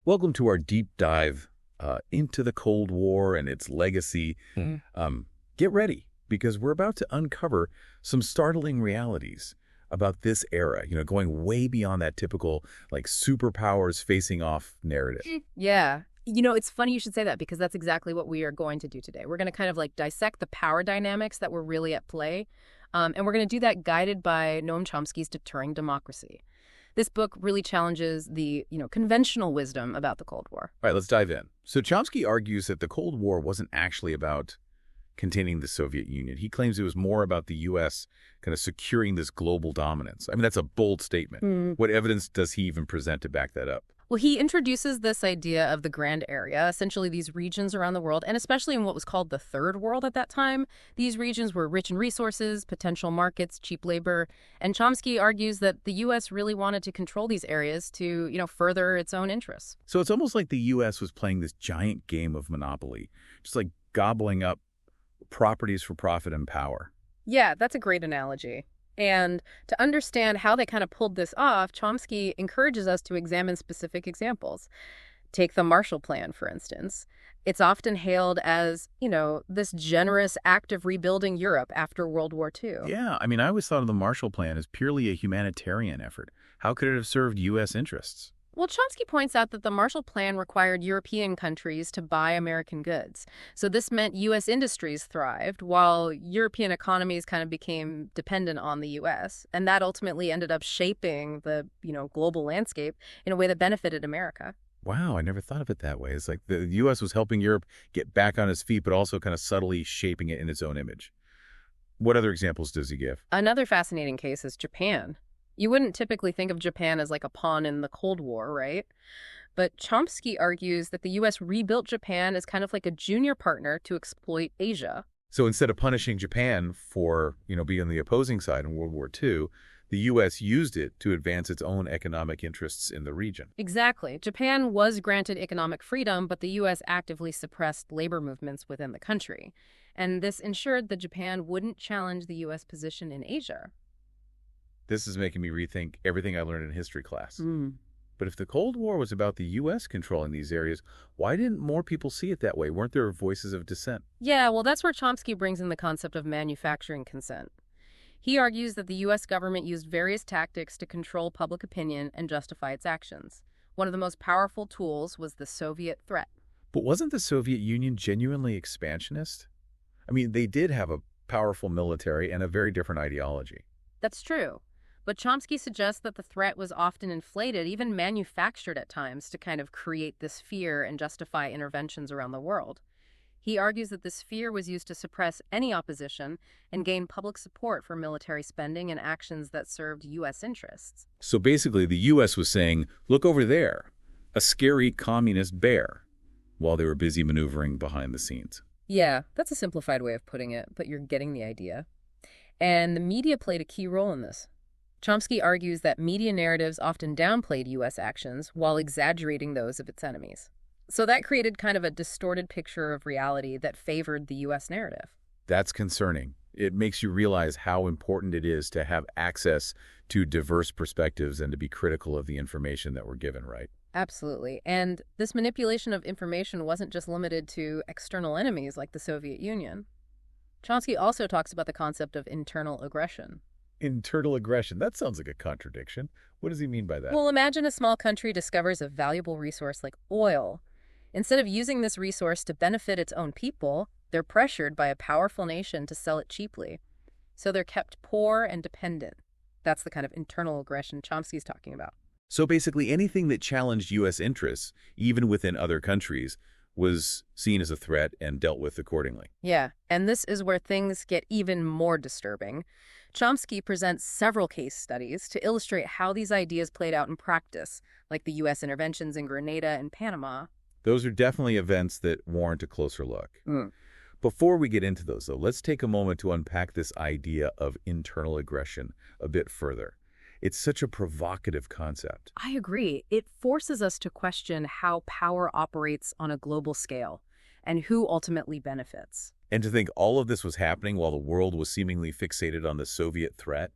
Welcome to our deep dive into the Cold War and its legacy. Get ready, because we're about to uncover some startling realities about this era, going way beyond that typical, superpowers facing off narrative. Yeah. It's funny you should say that because that's exactly what we are going to do today. We're going to kind of dissect the power dynamics that were really at play. And we're going to do that guided by Noam Chomsky's Deterring Democracy. This book really challenges the, conventional wisdom about the Cold War. All right, let's dive in. So Chomsky argues that the Cold War wasn't actually about containing the Soviet Union. He claims it was more about the U.S. kind of securing this global dominance. I mean, that's a bold statement. What evidence does he even present to back that up? Well, he introduces this idea of the grand area, essentially these regions around the world, and especially in what was called the Third World at that time. These regions were rich in resources, potential markets, cheap labor, and Chomsky argues that the U.S. really wanted to control these areas to, further its own interests. So it's almost like the U.S. was playing this giant game of monopoly, just like gobbling up properties for profit and power. Yeah, that's a great analogy. And to understand how they kind of pulled this off, Chomsky encourages us to examine specific examples. Take the Marshall Plan, for instance. It's often hailed as, this generous act of rebuilding Europe after World War II. Yeah, I mean, I always thought of the Marshall Plan as purely a humanitarian effort. How could it have served U.S. interests? Well, Chomsky points out that the Marshall Plan required European countries to buy American goods. So this meant U.S. industries thrived, while European economies kind of became dependent on the U.S. And that ultimately ended up shaping the, global landscape in a way that benefited America. Wow, I never thought of it that way. It's like the U.S. was helping Europe get back on its feet, but also kind of subtly shaping it in its own image. What other examples does he give? Another fascinating case is Japan. You wouldn't typically think of Japan as like a pawn in the Cold War, right? But Chomsky argues that the U.S. rebuilt Japan as kind of like a junior partner to exploit Asia. So instead of punishing Japan for, being on the opposing side in World War II, the U.S. used it to advance its own economic interests in the region. Exactly. Japan was granted economic freedom, but the U.S. actively suppressed labor movements within the country. And this ensured that Japan wouldn't challenge the U.S. position in Asia. This is making me rethink everything I learned in history class. But if the Cold War was about the U.S. controlling these areas, why didn't more people see it that way? Weren't there voices of dissent? Yeah, well, that's where Chomsky brings in the concept of manufacturing consent. He argues that the U.S. government used various tactics to control public opinion and justify its actions. One of the most powerful tools was the Soviet threat. But wasn't the Soviet Union genuinely expansionist? I mean, they did have a powerful military and a very different ideology. That's true. But Chomsky suggests that the threat was often inflated, even manufactured at times, to kind of create this fear and justify interventions around the world. He argues that this fear was used to suppress any opposition and gain public support for military spending and actions that served U.S. interests. So basically, the U.S. was saying, look over there, a scary communist bear, while they were busy maneuvering behind the scenes. Yeah, that's a simplified way of putting it, but you're getting the idea. And the media played a key role in this. Chomsky argues that media narratives often downplayed U.S. actions while exaggerating those of its enemies. So that created kind of a distorted picture of reality that favored the U.S. narrative. That's concerning. It makes you realize how important it is to have access to diverse perspectives and to be critical of the information that we're given, right? Absolutely. And this manipulation of information wasn't just limited to external enemies like the Soviet Union. Chomsky also talks about the concept of internal aggression. Internal aggression. That sounds like a contradiction. What does he mean by that? Well, imagine a small country discovers a valuable resource like oil. Instead of using this resource to benefit its own people, they're pressured by a powerful nation to sell it cheaply. So they're kept poor and dependent. That's the kind of internal aggression Chomsky's talking about. So basically anything that challenged U.S. interests, even within other countries, was seen as a threat and dealt with accordingly. Yeah, and this is where things get even more disturbing. Chomsky presents several case studies to illustrate how these ideas played out in practice, like the U.S. interventions in Grenada and Panama. Those are definitely events that warrant a closer look. Before we get into those, though, let's take a moment to unpack this idea of internal aggression a bit further. It's such a provocative concept. I agree. It forces us to question how power operates on a global scale and who ultimately benefits. And to think all of this was happening while the world was seemingly fixated on the Soviet threat.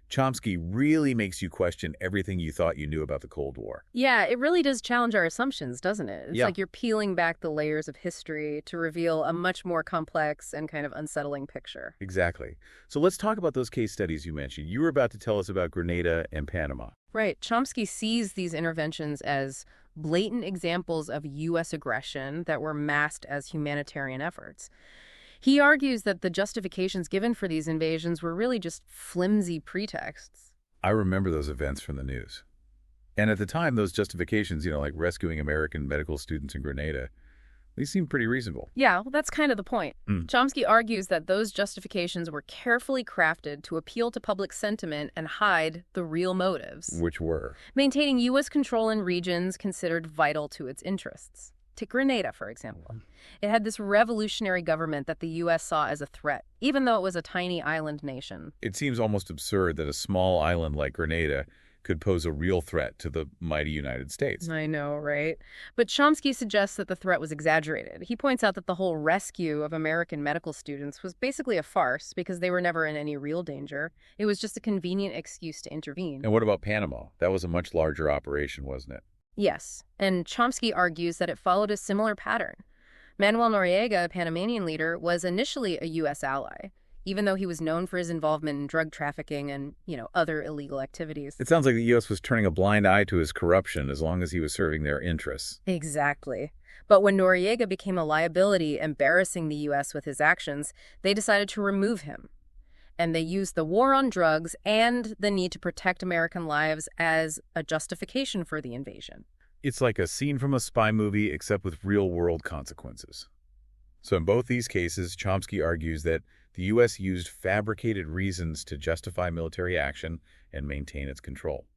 Chomsky really makes you question everything you thought you knew about the Cold War. Yeah, it really does challenge our assumptions, doesn't it? It's Yeah. like you're peeling back the layers of history to reveal a much more complex and kind of unsettling picture. Exactly. So let's talk about those case studies you mentioned. You were about to tell us about Grenada and Panama. Right. Chomsky sees these interventions as blatant examples of U.S. aggression that were masked as humanitarian efforts. He argues that the justifications given for these invasions were really just flimsy pretexts. I remember those events from the news. And at the time, those justifications, like rescuing American medical students in Grenada, they seemed pretty reasonable. Yeah, well, that's kind of the point. Chomsky argues that those justifications were carefully crafted to appeal to public sentiment and hide the real motives. Which were? Maintaining U.S. control in regions considered vital to its interests. Take Grenada, for example. It had this revolutionary government that the U.S. saw as a threat, even though it was a tiny island nation. It seems almost absurd that a small island like Grenada could pose a real threat to the mighty United States. I know, right? But Chomsky suggests that the threat was exaggerated. He points out that the whole rescue of American medical students was basically a farce because they were never in any real danger. It was just a convenient excuse to intervene. And what about Panama? That was a much larger operation, wasn't it? Yes, and Chomsky argues that it followed a similar pattern. Manuel Noriega, a Panamanian leader, was initially a U.S. ally, even though he was known for his involvement in drug trafficking and, other illegal activities. It sounds like the U.S. was turning a blind eye to his corruption as long as he was serving their interests. Exactly. But when Noriega became a liability, embarrassing the U.S. with his actions, they decided to remove him. And they used the war on drugs and the need to protect American lives as a justification for the invasion. It's like a scene from a spy movie, except with real-world consequences. So in both these cases, Chomsky argues that the U.S. used fabricated reasons to justify military action and maintain its control.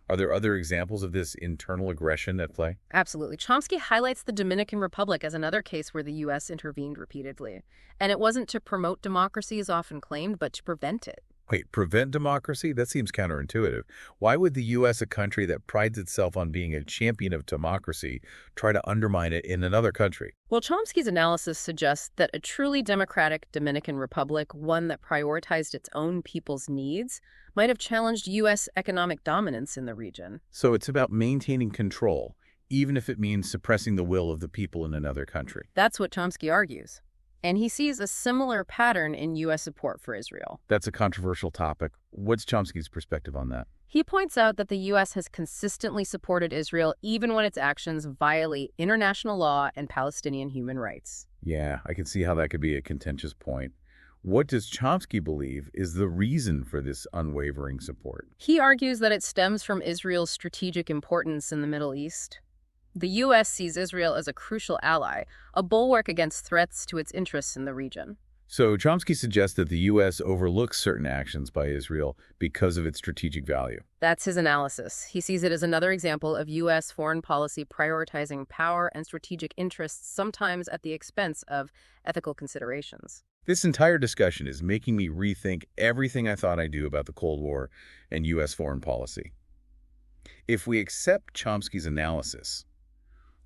Are there other examples of this internal aggression at play? Absolutely. Chomsky highlights the Dominican Republic as another case where the U.S. intervened repeatedly. And it wasn't to promote democracy as often claimed, but to prevent it. Wait, prevent democracy? That seems counterintuitive. Why would the U.S., a country that prides itself on being a champion of democracy, try to undermine it in another country? Well, Chomsky's analysis suggests that a truly democratic Dominican Republic, one that prioritized its own people's needs, might have challenged U.S. economic dominance in the region. So it's about maintaining control, even if it means suppressing the will of the people in another country. That's what Chomsky argues. And he sees a similar pattern in U.S. support for Israel. That's a controversial topic. What's Chomsky's perspective on that? He points out that the U.S. has consistently supported Israel even when its actions violate international law and Palestinian human rights. Yeah, I can see how that could be a contentious point. What does Chomsky believe is the reason for this unwavering support? He argues that it stems from Israel's strategic importance in the Middle East. The U.S. sees Israel as a crucial ally, a bulwark against threats to its interests in the region. So Chomsky suggests that the U.S. overlooks certain actions by Israel because of its strategic value. That's his analysis. He sees it as another example of U.S. foreign policy prioritizing power and strategic interests, sometimes at the expense of ethical considerations. This entire discussion is making me rethink everything I thought I knew about the Cold War and U.S. foreign policy. If we accept Chomsky's analysis,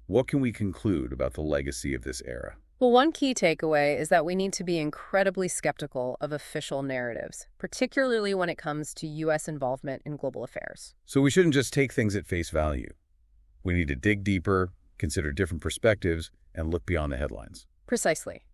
what can we conclude about the legacy of this era? Well, one key takeaway is that we need to be incredibly skeptical of official narratives, particularly when it comes to U.S. involvement in global affairs. So we shouldn't just take things at face value. We need to dig deeper, consider different perspectives, and look beyond the headlines. Precisely.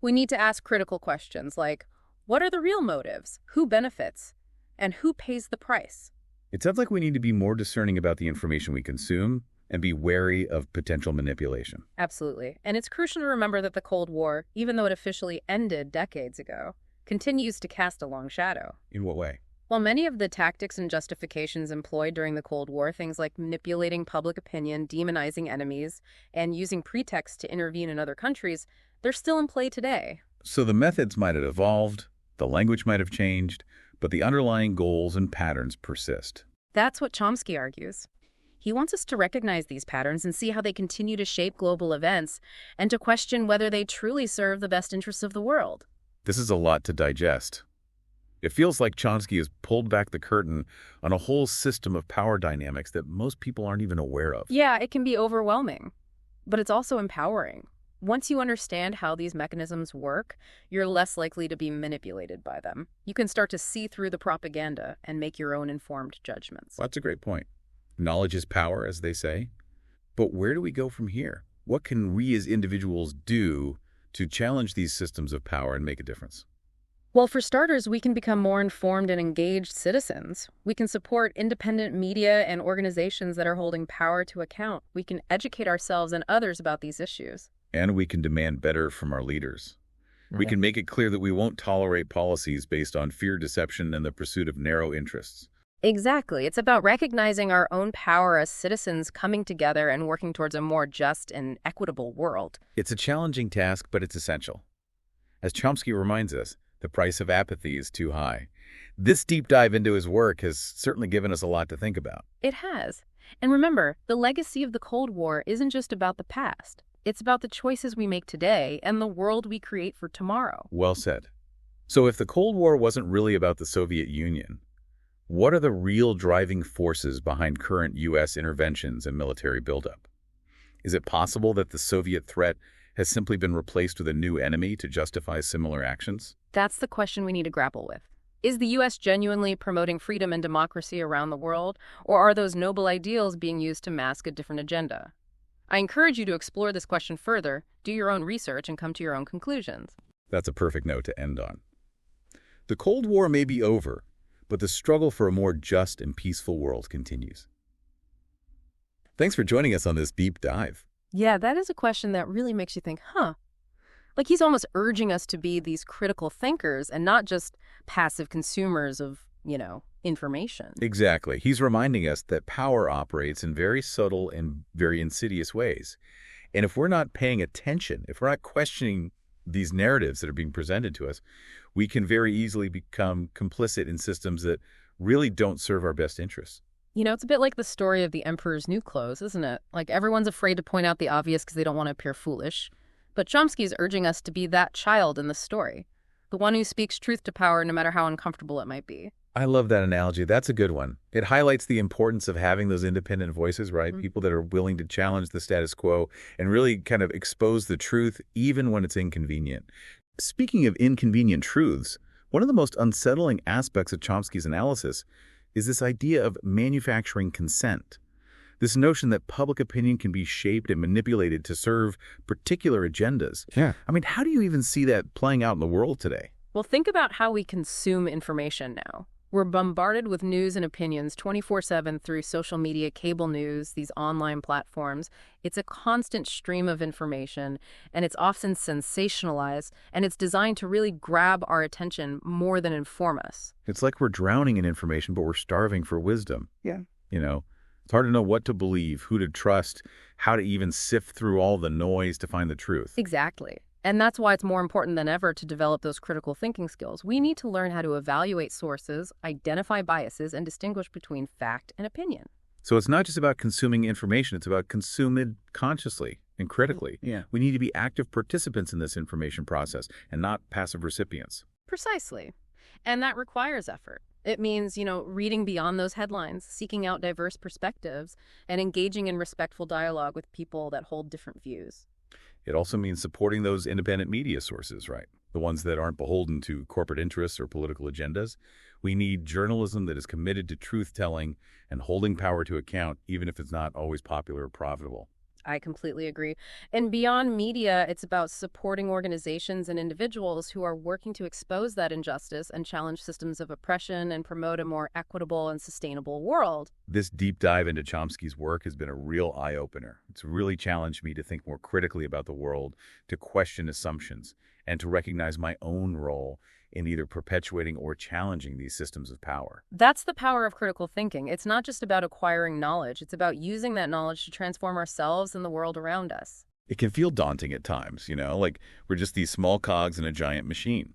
We need to ask critical questions like, what are the real motives? Who benefits? And who pays the price? It sounds like we need to be more discerning about the information we consume and be wary of potential manipulation. Absolutely. And it's crucial to remember that the Cold War, even though it officially ended decades ago, continues to cast a long shadow. In what way? While many of the tactics and justifications employed during the Cold War, things like manipulating public opinion, demonizing enemies, and using pretexts to intervene in other countries, they're still in play today. So the methods might have evolved, the language might have changed, but the underlying goals and patterns persist. That's what Chomsky argues. He wants us to recognize these patterns and see how they continue to shape global events and to question whether they truly serve the best interests of the world. This is a lot to digest. It feels like Chomsky has pulled back the curtain on a whole system of power dynamics that most people aren't even aware of. Yeah, it can be overwhelming, but it's also empowering. Once you understand how these mechanisms work, you're less likely to be manipulated by them. You can start to see through the propaganda and make your own informed judgments. Well, that's a great point. Knowledge is power, as they say. But where do we go from here? What can we as individuals do to challenge these systems of power and make a difference? Well, for starters, we can become more informed and engaged citizens. We can support independent media and organizations that are holding power to account. We can educate ourselves and others about these issues. And we can demand better from our leaders. We Right. can make it clear that we won't tolerate policies based on fear, deception, and the pursuit of narrow interests. Exactly. It's about recognizing our own power as citizens, coming together and working towards a more just and equitable world. It's a challenging task, but it's essential. As Chomsky reminds us, the price of apathy is too high. This deep dive into his work has certainly given us a lot to think about. It has. And remember, the legacy of the Cold War isn't just about the past. It's about the choices we make today and the world we create for tomorrow. Well said. So if the Cold War wasn't really about the Soviet Union, what are the real driving forces behind current U.S. interventions and military buildup? Is it possible that the Soviet threat has simply been replaced with a new enemy to justify similar actions? That's the question we need to grapple with. Is the U.S. genuinely promoting freedom and democracy around the world, or are those noble ideals being used to mask a different agenda? I encourage you to explore this question further, do your own research, and come to your own conclusions. That's a perfect note to end on. The Cold War may be over, but the struggle for a more just and peaceful world continues. Thanks for joining us on this deep dive. Yeah, that is a question that really makes you think, Like he's almost urging us to be these critical thinkers and not just passive consumers of, information. Exactly. He's reminding us that power operates in very subtle and very insidious ways. And if we're not paying attention, if we're not questioning these narratives that are being presented to us, we can very easily become complicit in systems that really don't serve our best interests. It's a bit like the story of the emperor's new clothes, isn't it? Like everyone's afraid to point out the obvious because they don't want to appear foolish. But Chomsky is urging us to be that child in the story, the one who speaks truth to power no matter how uncomfortable it might be. I love that analogy. That's a good one. It highlights the importance of having those independent voices, right? Mm-hmm. People that are willing to challenge the status quo and really kind of expose the truth even when it's inconvenient. Speaking of inconvenient truths, one of the most unsettling aspects of Chomsky's analysis is this idea of manufacturing consent. This notion that public opinion can be shaped and manipulated to serve particular agendas. Yeah. I mean, how do you even see that playing out in the world today? Well, think about how we consume information now. We're bombarded with news and opinions 24/7 through social media, cable news, these online platforms. It's a constant stream of information, and it's often sensationalized, and it's designed to really grab our attention more than inform us. It's like we're drowning in information, but we're starving for wisdom. Yeah. It's hard to know what to believe, who to trust, how to even sift through all the noise to find the truth. Exactly. And that's why it's more important than ever to develop those critical thinking skills. We need to learn how to evaluate sources, identify biases, and distinguish between fact and opinion. So it's not just about consuming information, it's about consuming consciously and critically. Yeah. We need to be active participants in this information process and not passive recipients. Precisely. And that requires effort. It means, reading beyond those headlines, seeking out diverse perspectives, and engaging in respectful dialogue with people that hold different views. It also means supporting those independent media sources, right? The ones that aren't beholden to corporate interests or political agendas. We need journalism that is committed to truth-telling and holding power to account, even if it's not always popular or profitable. I completely agree. And beyond media, it's about supporting organizations and individuals who are working to expose that injustice and challenge systems of oppression and promote a more equitable and sustainable world. This deep dive into Chomsky's work has been a real eye-opener. It's really challenged me to think more critically about the world, to question assumptions, and to recognize my own role in either perpetuating or challenging these systems of power. That's the power of critical thinking. It's not just about acquiring knowledge. It's about using that knowledge to transform ourselves and the world around us. It can feel daunting at times, like we're just these small cogs in a giant machine.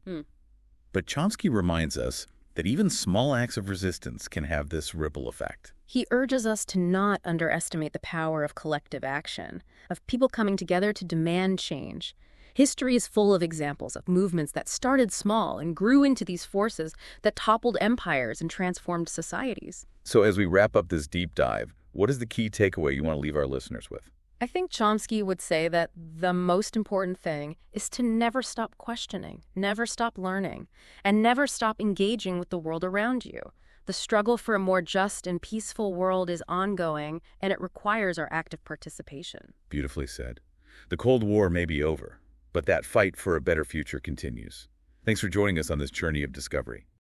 But Chomsky reminds us that even small acts of resistance can have this ripple effect. He urges us to not underestimate the power of collective action, of people coming together to demand change. History is full of examples of movements that started small and grew into these forces that toppled empires and transformed societies. So as we wrap up this deep dive, what is the key takeaway you want to leave our listeners with? I think Chomsky would say that the most important thing is to never stop questioning, never stop learning, and never stop engaging with the world around you. The struggle for a more just and peaceful world is ongoing, and it requires our active participation. Beautifully said. The Cold War may be over, but that fight for a better future continues. Thanks for joining us on this journey of discovery.